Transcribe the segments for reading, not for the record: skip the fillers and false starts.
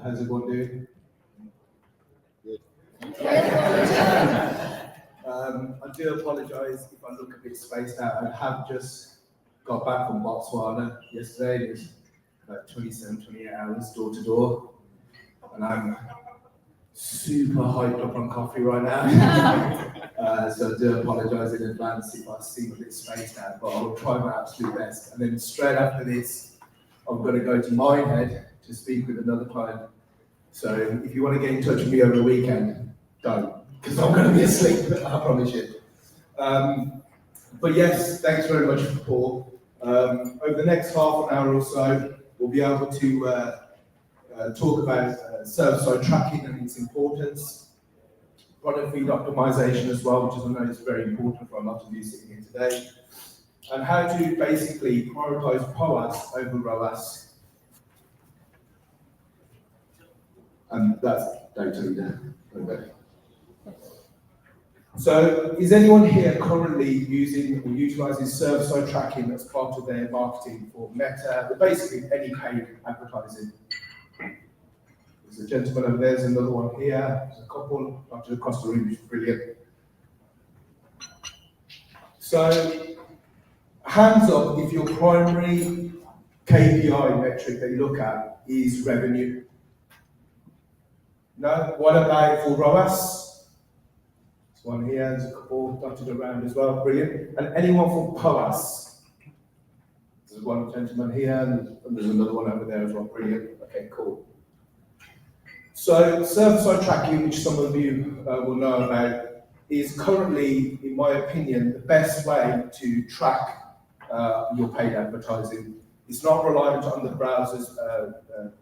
How's everyone doing? Good. I do apologise if I look a bit spaced out. I have just got back from Botswana yesterday. It was about 27, 28 hours door to door. And I'm super hyped up on coffee right now. So I do apologise in advance if I seem a bit spaced out, but I'll try my absolute best. And then straight after this, I'm going to go to Minehead to speak with another client. So if you want to get in touch with me over the weekend, don't, because I'm going to be asleep, I promise you. But yes, thanks very much, Paul. Over the next half an hour or so, we'll be able to talk about server-side tracking and its importance, product feed optimization as well, which I know is very important for a lot of you sitting here today, and how to basically prioritize POAS over ROAS. And that's DataLeadr. Okay. So, is anyone here currently using or utilizing server-side tracking as part of their marketing for Meta, or basically any paid advertising? There's a gentleman over there, there's another one here, there's a couple across the room, which is brilliant. So, hands up if your primary KPI metric that you look at is revenue. No? What about for ROAS? There's one here, there's a couple dotted around as well, brilliant. And anyone for POAS? There's one gentleman here, and there's another one over there as well, brilliant. Okay, cool. So, server-side tracking, which some of you will know about, is currently, in my opinion, the best way to track your paid advertising. It's not reliant on the browser's,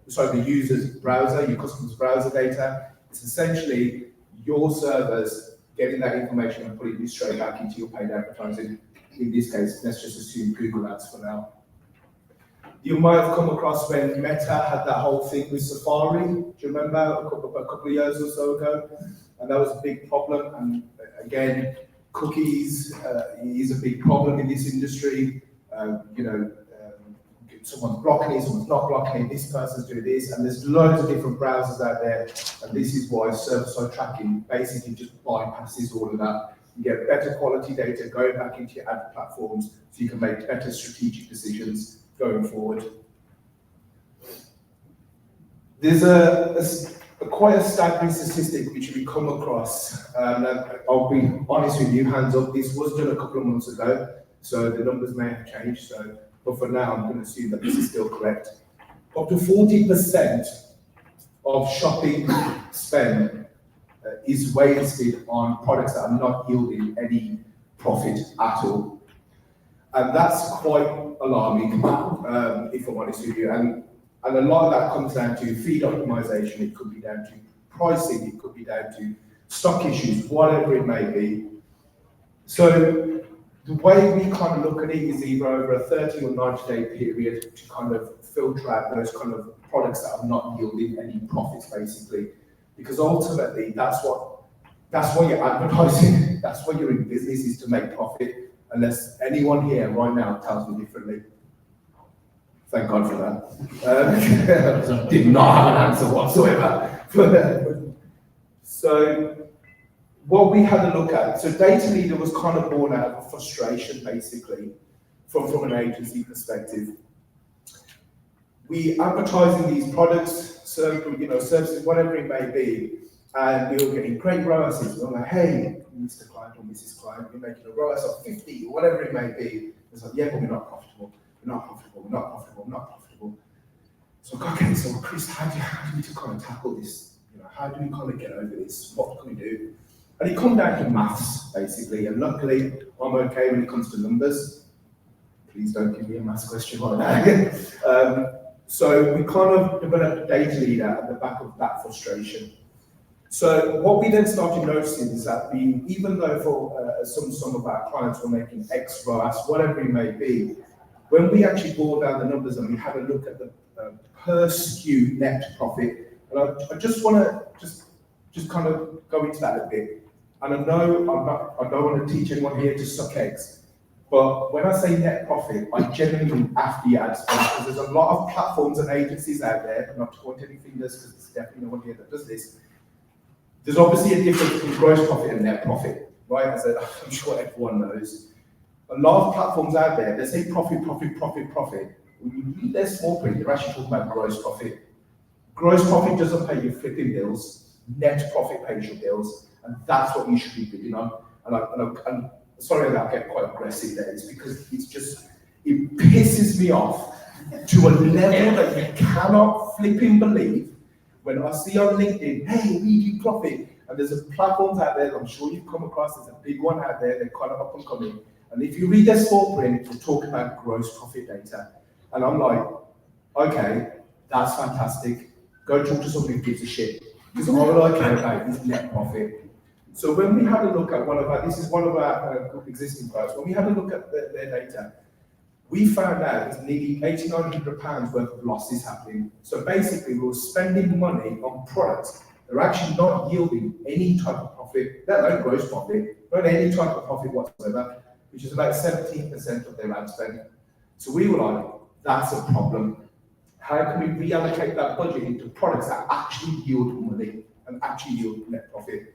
the user's browser, your customer's browser data. It's essentially your servers getting that information and putting it straight back into your paid advertising. In this case, let's just assume Google Ads for now. You might have come across when Meta had that whole thing with Safari. Do you remember a couple of years or so ago? And that was a big problem. And again, cookies is a big problem in this industry. Someone's blocking it, someone's not blocking it, this person's doing this, and there's loads of different browsers out there, and this is why server-side tracking basically just bypasses all of that. You get better quality data going back into your ad platforms, so you can make better strategic decisions going forward. There's a quite a staggering statistic which we come across, I'll be honest with you, hands up, this was done a couple of months ago, so the numbers may have changed, but for now, I'm going to assume that this is still correct. Up to 40% of shopping spend is wasted on products that are not yielding any profit at all. And that's quite alarming, if I'm honest with you. And a lot of that comes down to feed optimization, it could be down to pricing, it could be down to stock issues, whatever it may be. So, the way we kind of look at it is either over a 30 or 90-day period to kind of filter out those kind of products that are not yielding any profits, basically. Because ultimately, that's what you're advertising, that's what you're in business, is to make profit, unless anyone here right now tells me differently. Thank God for that. I did not have an answer whatsoever. So, what we had a look at, so DataLeadr was kind of born out of frustration, basically, from an agency perspective. We advertising these products, services, whatever it may be, and we were getting great ROASes. We were like, hey, Mr. Client or Mrs. Client, we're making a ROAS of 50 or whatever it may be. It's like, yeah, but we're not profitable. We're not profitable. We're not profitable. We're not profitable. So, okay, so Chris, how do we kind of tackle this? How do we kind of get over this? What can we do? And it comes down to maths, basically, and luckily, I'm okay when it comes to numbers. Please don't give me a maths question like that. So we kind of developed DataLeadr at the back of that frustration. So what we then started noticing is that even though for some of our clients were making X ROAS, whatever it may be, when we actually boiled down the numbers and we had a look at the per SKU net profit, and I just want to just kind of go into that a bit. And I know I don't want to teach anyone here to suck eggs, But when I say net profit, I generally mean after your ad spend, because there's a lot of platforms and agencies out there, not to point any fingers, because there's definitely no one here that does this. There's obviously a difference between gross profit and net profit, right? As I'm sure everyone knows. A lot of platforms out there, they say profit, profit, profit, profit. When you read their small print, they're actually talking about gross profit. Gross profit doesn't pay your flipping bills, net profit pays your bills, and that's what you should be bidding on. And sorry that I get quite aggressive there, it's because it pisses me off to a level that you cannot flipping believe when I see on LinkedIn, hey, we do profit, and there's a platforms out there that I'm sure you've come across, there's a big one out there, they're kind of up and coming, and if you read their small print, they talk about gross profit data, and I'm like, okay, that's fantastic, go talk to somebody who gives a shit, because all I care about is net profit. So when we had a look at this is one of our existing clients, when we had a look at their data, we found out there's nearly £8,900 worth of losses happening. So basically, we were spending money on products that are actually not yielding any type of profit, let alone gross profit, not any type of profit whatsoever, which is about 17% of their ad spend. So we were like, that's a problem. How can we reallocate that budget into products that actually yield money and actually yield net profit?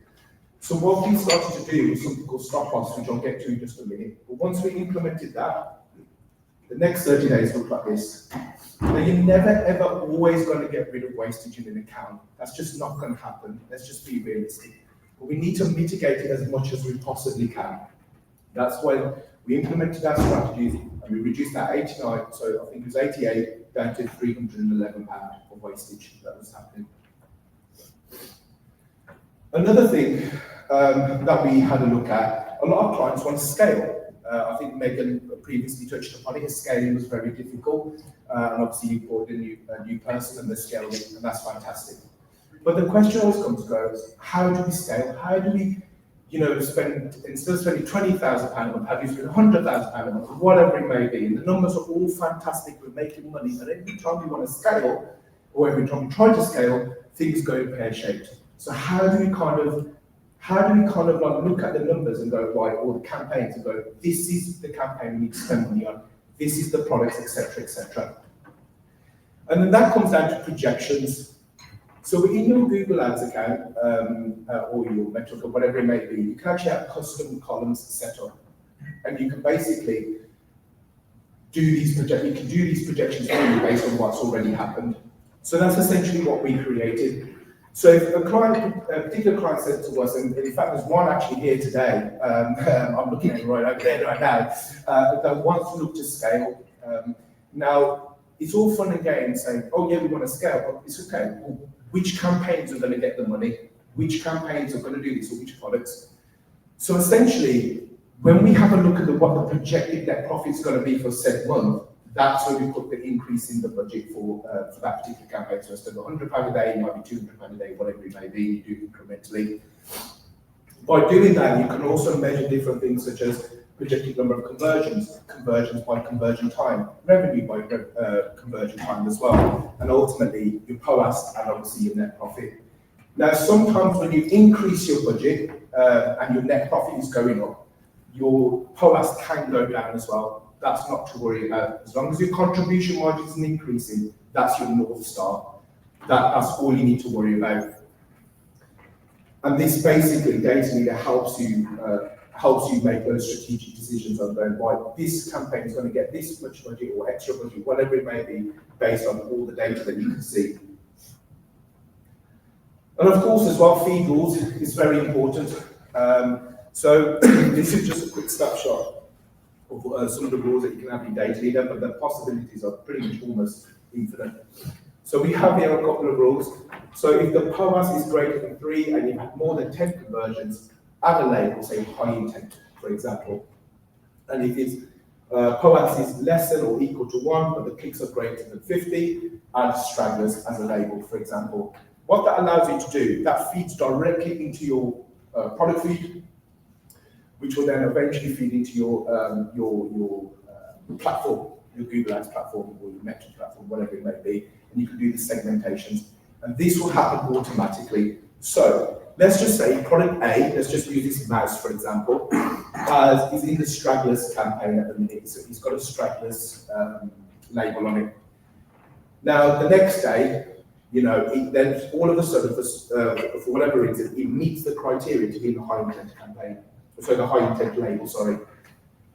So what we started to do was something called stop loss, which I'll get to in just a minute. But once we implemented that, the next 30 days look like this. Now, you're never ever always going to get rid of wastage in an account. That's just not going to happen. Let's just be realistic. But we need to mitigate it as much as we possibly can. That's why we implemented our strategies and we reduced that 89, so I think it was 88 down to £311 of wastage that was happening. Another thing that we had a look at, a lot of clients want to scale. I think Megan previously touched upon it, scaling was very difficult, and obviously you brought in a new person and they're scaling it, and that's fantastic. But the question always comes to go is, how do we scale? How do we, spend, instead of spending £20,000 a month, how do we spend £100,000 a month, whatever it may be? And the numbers are all fantastic, we're making money, but every time we want to scale, or every time we try to scale, things go pear-shaped. So how do we kind of like look at the numbers and go, right, or the campaigns and go, this is the campaign we need to spend money on, this is the products, etc., etc. And then that comes down to projections. So in your Google Ads account, or your Metric or whatever it may be, you can actually have custom columns set up. And you can basically do these projections for you based on what's already happened. So that's essentially what we created. So if a particular client said to us, and in fact there's one actually here today, I'm looking at it right over there right now, that wants to look to scale. Now, it's all fun and games saying, oh yeah, we want to scale, but it's okay. Well, which campaigns are going to get the money? Which campaigns are going to do this, or which products? So essentially, when we have a look at what the projected net profit is going to be for said month, that's where we put the increase in the budget for that particular campaign. So instead of £100 a day, it might be £200 a day, whatever it may be, you do incrementally. By doing that, you can also measure different things such as projected number of conversions, conversions by conversion time, revenue by conversion time as well, and ultimately your POAS and obviously your net profit. Now, sometimes when you increase your budget and your net profit is going up, your POAS can go down as well. That's not to worry about. As long as your contribution margin isn't increasing, that's your North Star. That's all you need to worry about. And this basically, DataLeadr helps you make those strategic decisions on going, right, this campaign is going to get this much budget or extra budget, whatever it may be, based on all the data that you can see. And of course, as well, feed rules is very important. So this is just a quick snapshot of some of the rules that you can have in DataLeadr, but the possibilities are pretty much almost infinite. So we have here a couple of rules. So if the POAS is greater than 3 and you have more than 10 conversions, add a label, say high intent, for example. And if its POAS is less than or equal to 1, but the clicks are greater than 50, add stragglers as a label, for example. What that allows you to do, that feeds directly into your product feed, which will then eventually feed into your platform, your Google Ads platform or your Metric platform, whatever it may be, and you can do the segmentations. And this will happen automatically. So let's just say product A, let's just use this mouse for example, is in the stragglers campaign at the minute, so he's got a stragglers label on it. Now the next day, then all of a sudden, for whatever reason, it meets the criteria to be in the high intent campaign, so the high intent label, sorry.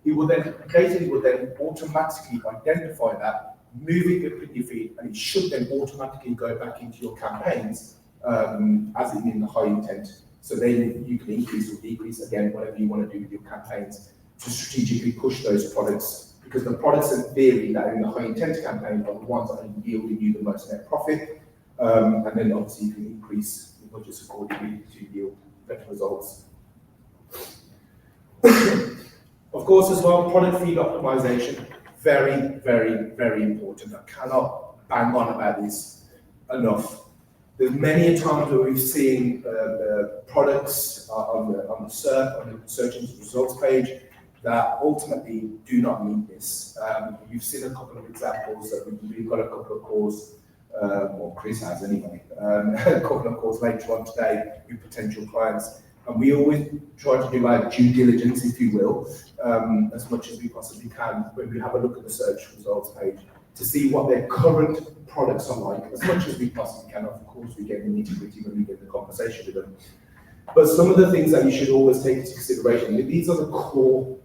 It will then, data will then automatically identify that, move it within your feed, and it should then automatically go back into your campaigns as in the high intent. So then you can increase or decrease again, whatever you want to do with your campaigns to strategically push those products, because the products in theory that are in the high intent campaign are the ones that are yielding you the most net profit. And then obviously you can increase your budgets accordingly to yield better results. Of course, as well, product feed optimization, very, very, very important. I cannot bang on about this enough. There's many times where we've seen products on the search engine results page that ultimately do not meet this. You've seen a couple of examples that we've got a couple of calls, or Chris has anyway, a couple of calls later on today with potential clients. And we always try to do our due diligence, if you will, as much as we possibly can when we have a look at the search results page to see what their current products are like, as much as we possibly can. Of course, we get the nitty-gritty when we get the conversation with them. But some of the things that you should always take into consideration, these are the core,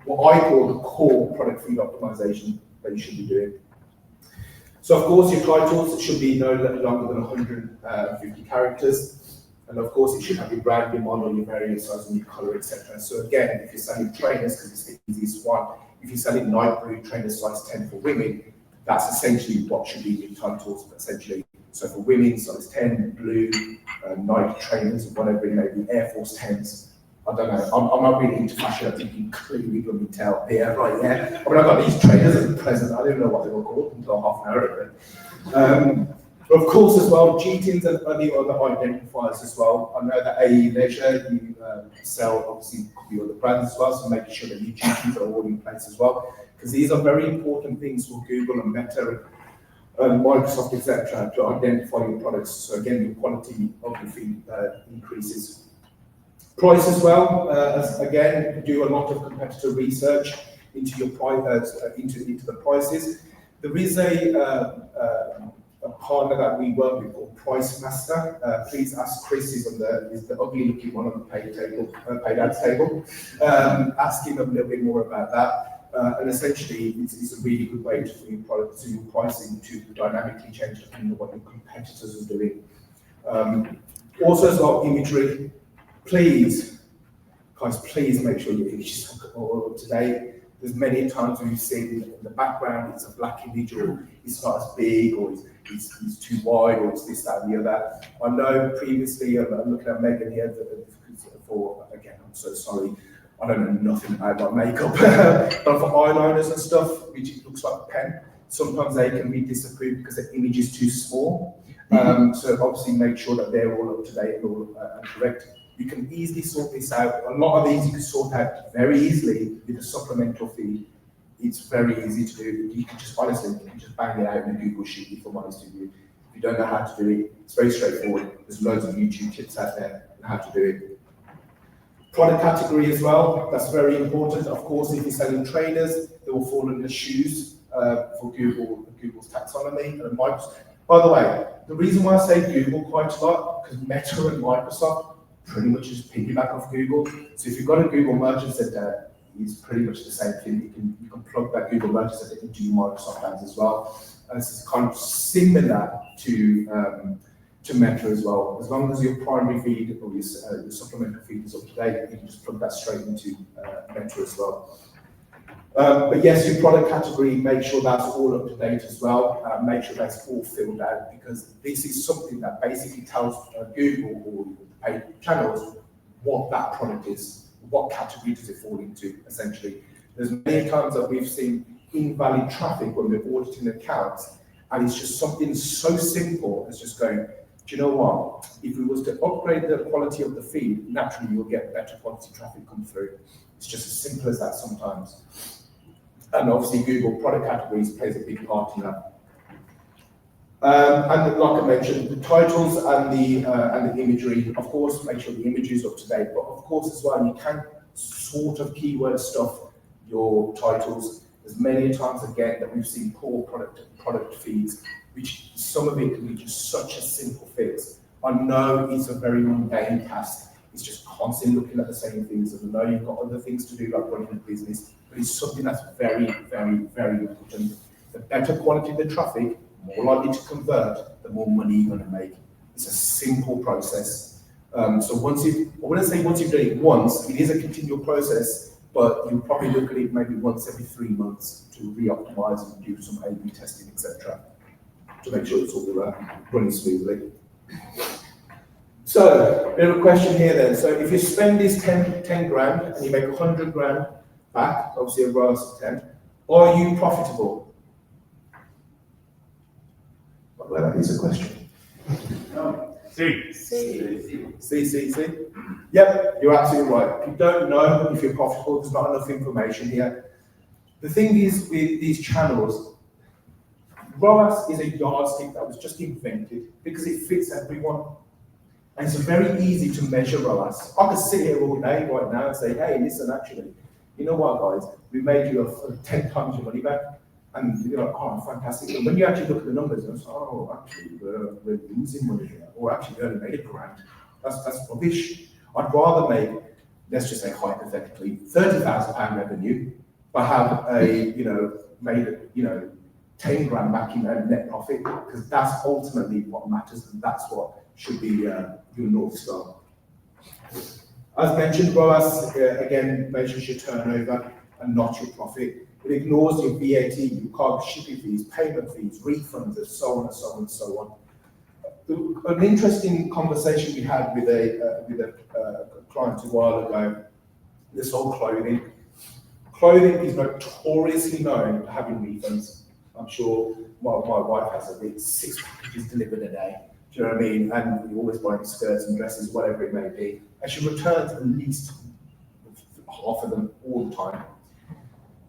what I call the core product feed optimization that you should be doing. So of course, your titles should be no longer than 150 characters. And of course, it should have your brand, your model, your variant size, and your color, etc. So again, if you're selling trainers, because it's the easiest one, if you're selling night blue trainer size 10 for women, that's essentially what should be your titles, essentially. So for women, size 10, blue, night trainers, whatever it may be, Air Force 10s. I don't know, I'm not really into fashion, I think you can clearly let me tell here, right, yeah. I mean, I've got these trainers at the present, I didn't know what they were called until half an hour ago. But of course, as well, GTINs and the other identifiers as well. I know that AE Leisure, you sell obviously your other brands as well, so making sure that your GTINs are all in place as well, because these are very important things for Google and Meta and Microsoft, etc., to identify your products. So again, the quality of the feed increases. Price as well. Again, do a lot of competitor research into your into the prices. There is a partner that we work with called Price Master. Please ask Chris, is the ugly looking one on the paid ads table. Ask him a little bit more about that. And essentially, it's a really good way for your product, to your pricing to dynamically change depending on what your competitors are doing. Also as well, imagery. Please, guys, please make sure your images are up to date. There's many times when you see in the background, it's a black image, or it's not as big, or it's too wide, or it's this, that, and the other. I know previously, I'm looking at Megan here, again, I'm so sorry, I don't know nothing about my makeup, but for eyeliners and stuff, which it looks like a pen, sometimes they can be disapproved because the image is too small. So obviously make sure that they're all up to date and all correct. You can easily sort this out. A lot of these you can sort out very easily with a supplemental feed. It's very easy to do. You can just honestly, you can just bang it out in a Google Sheet, if I'm honest with you. If you don't know how to do it, it's very straightforward. There's loads of YouTube tips out there on how to do it. Product category as well, that's very important. Of course, if you're selling trainers, they will fall under shoes for Google's taxonomy and Microsoft. By the way, the reason why I say Google quite a lot, because Meta and Microsoft pretty much just piggyback off Google. So if you've got a Google Merchant Center, it's pretty much the same thing. You can plug that Google Merchant Center into your Microsoft ads as well. And this is kind of similar to Meta as well. As long as your primary feed or your supplemental feed is up to date, you can just plug that straight into Meta as well. But yes, your product category, make sure that's all up to date as well. Make sure that's all filled out, because this is something that basically tells Google or the paid channels what that product is, what category does it fall into, essentially. There's many times that we've seen invalid traffic when we're auditing accounts, and it's just something so simple as just going, do you know what? If we was to upgrade the quality of the feed, naturally you'll get better quality traffic come through. It's just as simple as that sometimes. And obviously Google product categories plays a big part in that. And like I mentioned, the titles and the imagery, of course, make sure the imagery is up to date, but of course as well, you can sort of keyword stuff your titles as many times again that we've seen poor product feeds, which some of it can be just such a simple fix. I know it's a very mundane task. It's just constantly looking at the same things, and I know you've got other things to do like running a business, but it's something that's very, very, very important. The better quality the traffic, more likely to convert, the more money you're going to make. It's a simple process. So once you've done it once, it is a continual process, but you probably look at it maybe once every 3 months to re-optimize and do some A/B testing, etc., to make sure it's all running smoothly. So, bit of a question here then. So if you spend this 10 grand and you make 100 grand back, obviously a ROAS of 10, are you profitable? Well, that is a question. No. See. Yep, you're absolutely right. If you don't know if you're profitable, there's not enough information here. The thing is with these channels, ROAS is a yardstick that was just invented because it fits everyone. And it's very easy to measure ROAS. I could sit here all day right now and say, hey, listen, actually, you know what, guys, we made you 10 times your money back. And you're like, oh, fantastic. And when you actually look at the numbers, it's oh, actually, we're losing money here. Or actually, we only made a grand. That's rubbish. I'd rather make, let's just say hypothetically, £30,000 revenue, but have made 10 grand back in net profit, because that's ultimately what matters, and that's what should be your North Star. As mentioned, ROAS, again, measures your turnover and not your profit. It ignores your VAT, your cargo shipping fees, payment fees, refunds, and so on and so on and so on. An interesting conversation we had with a client a while ago, this whole clothing. Clothing is notoriously known for having refunds. I'm sure my wife has at least 6 packages delivered a day. Do you know what I mean? And you're always buying skirts and dresses, whatever it may be. And she returns at least half of them all the time.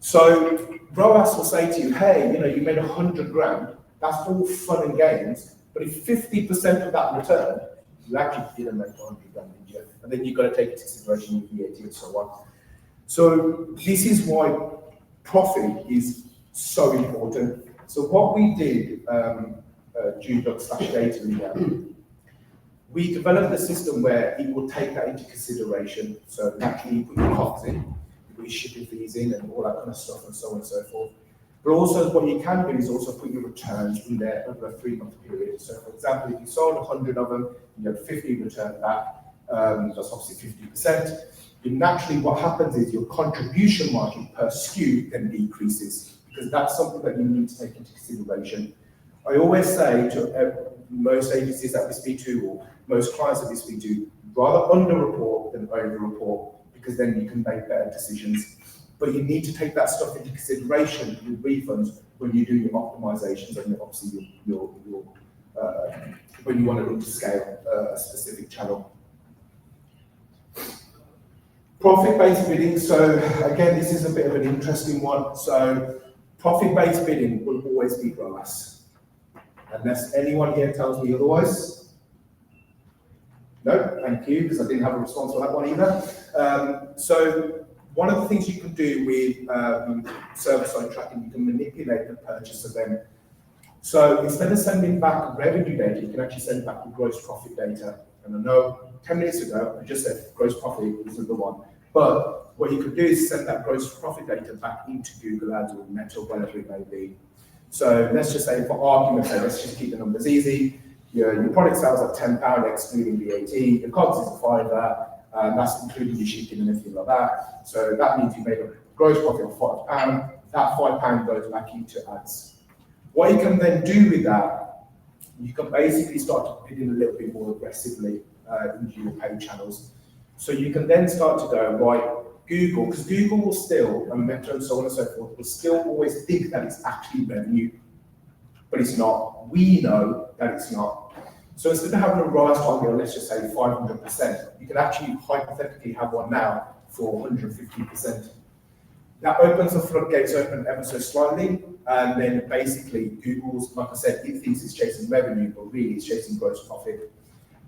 So ROAS will say to you, hey, you made 100 grand, that's all fun and games, but if 50% of that returned, you actually didn't make 100 grand, did you? And then you've got to take into consideration your VAT and so on. So this is why profit is so important. So what we did, DataLeadr, we developed a system where it will take that into consideration. So naturally you put your costs in, you put your shipping fees in and all that kind of stuff and so on and so forth. But also what you can do is also put your returns in there over a 3-month period. So for example, if you sold 100 of them, you have 50 returned back, that's obviously 50%. And naturally what happens is your contribution margin per SKU then decreases, because that's something that you need to take into consideration. I always say to most agencies that we speak to, or most clients that we speak to, rather under-report than over-report, because then you can make better decisions. But you need to take that stuff into consideration with refunds when you do your optimizations and obviously when you want to look to scale a specific channel. Profit-based bidding. So again, this is a bit of an interesting one. So profit-based bidding will always be ROAS, unless anyone here tells me otherwise. No, thank you, because I didn't have a response for that one either. So one of the things you can do with server-side tracking, you can manipulate the purchase event. So instead of sending back revenue data, you can actually send back the gross profit data. And I know 10 minutes ago, I just said gross profit is the one. But what you could do is send that gross profit data back into Google Ads or Meta, whatever it may be. So let's just say, for argument's sake, let's just keep the numbers easy. Your product sells at £10 excluding VAT. Your cost is a £5, and that's including your shipping and everything like that. So that means you made a gross profit of £5. That £5 goes back into ads. What you can then do with that, you can basically start to bid in a little bit more aggressively into your paid channels. So you can then start to go, right, Google, because Google will still, and Meta and so on and so forth, will still always think that it's actually revenue, but it's not. We know that it's not. So instead of having a ROAS target of, let's just say 500%, you can actually hypothetically have one now for 150%. That opens the floodgates open ever so slightly, and then basically Google's, like I said, it thinks it's chasing revenue, but really it's chasing gross profit.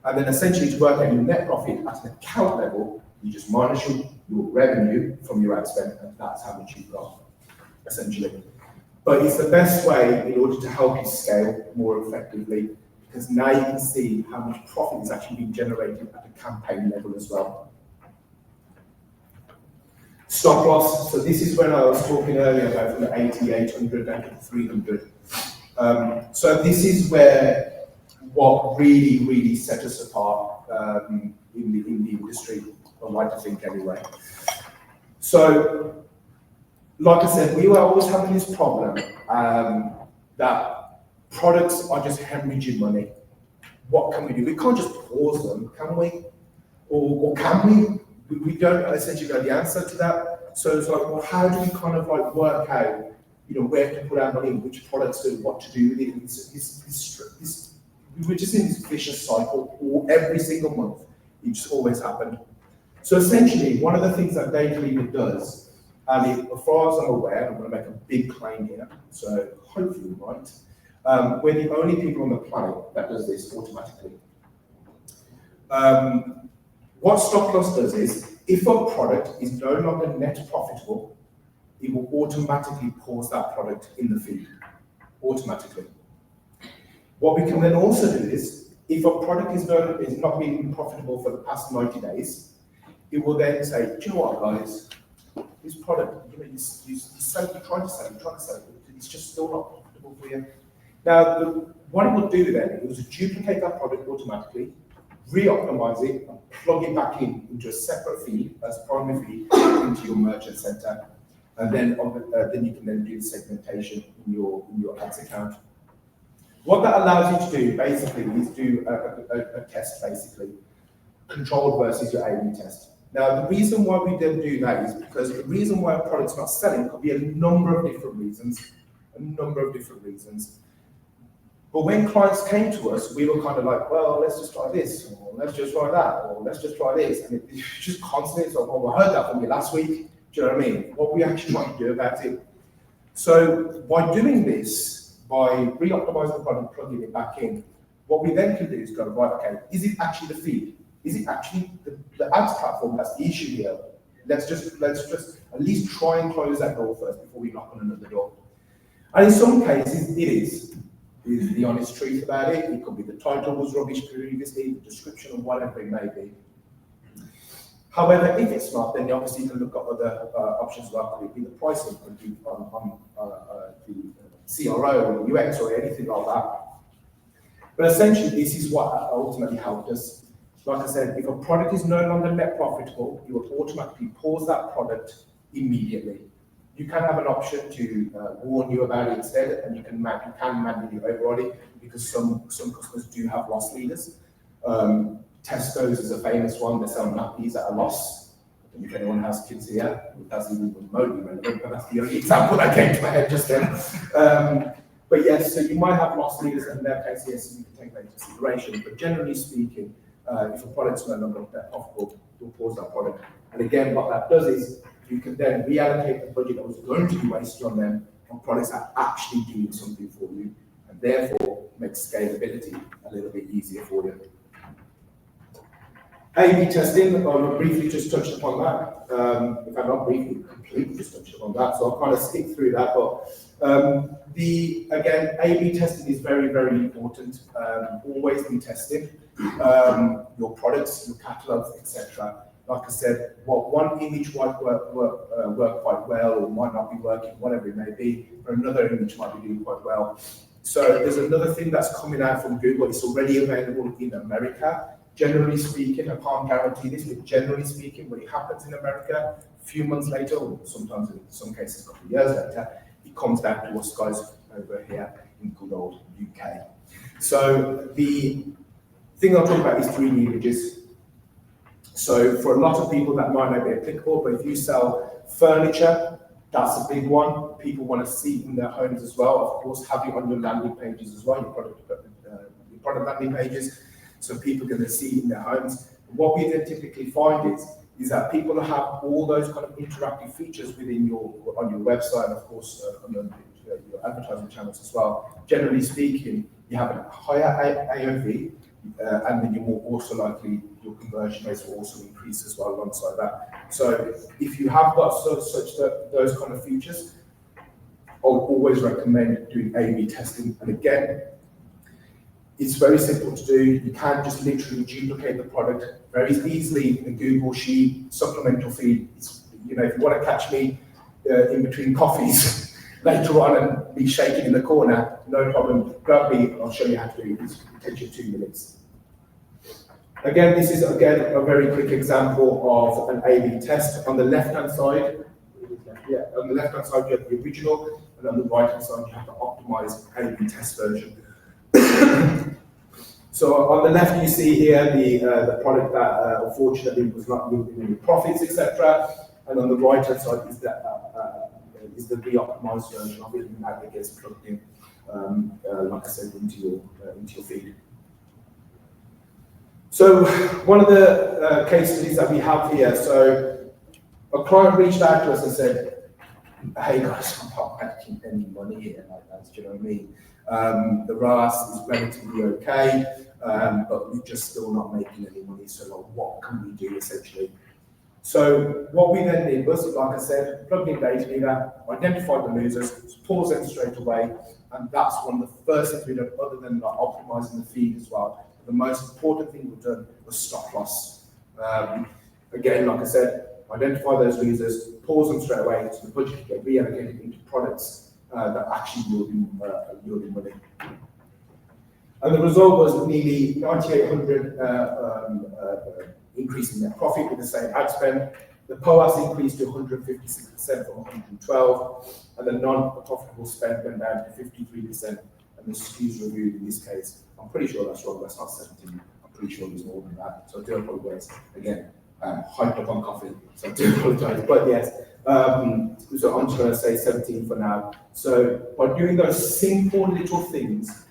And then essentially to work out your net profit at an account level, you just minus your revenue from your ad spend, and that's how much you've got, essentially. But it's the best way in order to help you scale more effectively, because now you can see how much profit is actually being generated at the campaign level as well. Stop loss. So this is when I was talking earlier about from the 80, 800 down to 300. So this is where what really set us apart in the industry, I like to think anyway. So, like I said, we were always having this problem that products are just hemorrhaging money. What can we do? We can't just pause them, can we? Or can we? We don't essentially know the answer to that. So it's like, well, how do we kind of like work out, where to put our money, which products and what to do with it? We're just in this vicious cycle, or every single month. It just always happened. So essentially, one of the things that DataLeadr does, and as far as I'm aware, I'm going to make a big claim here, so hopefully right, we're the only people on the planet that does this automatically. What stop loss does is, if a product is no longer net profitable, it will automatically pause that product in the feed, automatically. What we can then also do is, if a product is not being profitable for the past 90 days, it will then say, do you know what, guys, this product, you're trying to sell it, it's just still not profitable for you. Now, what it will do then, it will duplicate that product automatically, re-optimize it, and plug it back into a separate feed, as a primary feed, into your merchant center. And then you can then do segmentation in your ads account. What that allows you to do, basically, is do a test, basically, controlled versus your A/B test. Now, the reason why we then do that is because the reason why a product's not selling could be a number of different reasons, But when clients came to us, we were kind of like, well, let's just try this, or let's just try that, or let's just try this. And it's just constantly, so, well, I heard that from you last week. Do you know what I mean? What we actually trying to do about it. So by doing this, by re-optimizing the product, plugging it back in, what we then can do is go, right, okay, is it actually the feed? Is it actually the ads platform that's the issue here? Let's just at least try and close that door first before we knock on another door. And in some cases, it is the honest truth about it. It could be the title was rubbish previously, the description or whatever it may be. However, if it's not, then obviously you can look at other options like could it be the pricing, could it be on the CRO or UX or anything like that. But essentially, this is what ultimately helped us. Like I said, if a product is no longer net profitable, you will automatically pause that product immediately. You can have an option to warn you about it instead, and you can manually override it because some customers do have loss leaders. Tesco's is a famous one. They sell nappies at a loss. I don't know if anyone has kids here. That's even remotely relevant, but that's the only example that came to my head just then. But yes, so you might have loss leaders, and in their case, yes, you can take that into consideration. But generally speaking, if a product's no longer profitable, you'll pause that product. And again, what that does is you can then reallocate the budget that was going to be wasted on them on products that are actually doing something for you, and therefore make scalability a little bit easier for you. A/B testing, I briefly just touched upon that. If I'm not briefly, completely just touched upon that, so I'll kind of skip through that. But again, A/B testing is very, very important. Always be testing your products, your catalogs, etc. Like I said, what one image might work quite well, or might not be working, whatever it may be, or another image might be doing quite well. So there's another thing that's coming out from Google. It's already available in America. Generally speaking, I can't guarantee this, but generally speaking, when it happens in America, a few months later, or sometimes in some cases a couple of years later, it comes down to us guys over here in good old UK. So the thing I'll talk about is 3D images. So for a lot of people that might not be applicable, but if you sell furniture, that's a big one. People want to see it in their homes as well. Of course, have it on your landing pages as well, your product landing pages, so people can see it in their homes. What we then typically find is is that people have all those kind of interactive features within on your website, and of course on your advertising channels as well. Generally speaking, you have a higher AOV, and then you're also likely your conversion rates will also increase as well alongside that. So if you have got those kind of features, I would always recommend doing A/B testing. And again, it's very simple to do. You can just literally duplicate the product very easily in a Google Sheet, supplemental feed. You know, if you want to catch me in between coffees later on and be shaking in the corner, no problem. Grab me, I'll show you how to do it. It takes you 2 minutes. Again, this is a very quick example of an A/B test. On the left-hand side, you have the original, and on the right-hand side, you have the optimized A/B test version. So on the left, you see here the product that unfortunately was not yielding any profits, etc. And on the right-hand side is the re-optimized version of it, and that gets plugged in, like I said, into your feed. So one of the case studies that we have here, so a client reached out to us and said, hey guys, I'm not making any money here, like that, do you know what I mean? The RAS is relatively okay, but we're just still not making any money, so like, what can we do essentially? So what we then did was, like I said, plugged in DataLeadr, identified the losers, pause them straight away, and that's one of the first things we did, other than like optimizing the feed as well. The most important thing we've done was stop loss. Again, like I said, identify those losers, pause them straight away, so the budget can get reallocated into products that actually yielding money. And the result was nearly 9,800 increase in net profit with the same ad spend. The POAS increased to 156% from 112, and the non-profitable spend went down to 53%, and the SKUs reviewed in this case. I'm pretty sure that's wrong, that's not 17. I'm pretty sure there's more than that. So I do apologize. Again, hyped up on coffee, so I do apologize. But yes, so I'm just going to say 17 for now. So by doing those simple little things,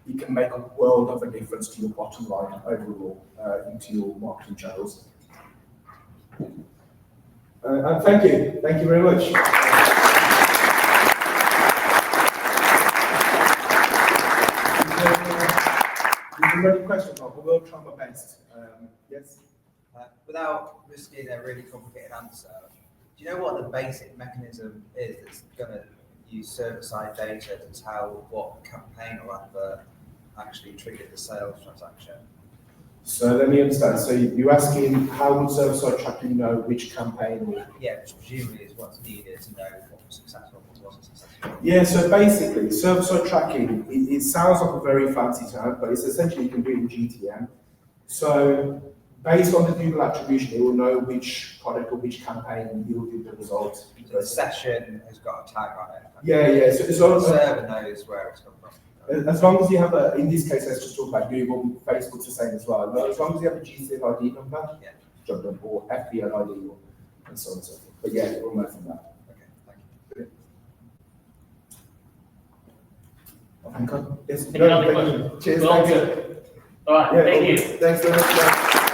you can make a world of a difference to your bottom line overall into your marketing channels. And thank you very much. Any questions? I will try my best. Yes. Without risking a really complicated answer, do you know what the basic mechanism is that's going to use server-side data to tell what campaign or advert actually triggered the sales transaction? So let me understand. So you're asking how would server-side tracking know which campaign? Yeah, which presumably is what's needed to know what was successful and what wasn't successful. Yeah, so basically, server-side tracking, it sounds like a very fancy term, but it's essentially you can do it in GTM. So based on the Google attribution, it will know which product or which campaign yielded the result. So the session has got a tag on it. Yeah. So the server knows where it's come from. As long as you have in this case, let's just talk about Google, Facebook's the same as well. As long as you have a GCF ID number, yeah, job done, or FBN ID, and so on and so forth. But yeah, it will know from that. Okay, thank you. Okay. Yes. Any other questions? Cheers. Well, Thanks. good. All right, Yeah, thank you. Thanks very much.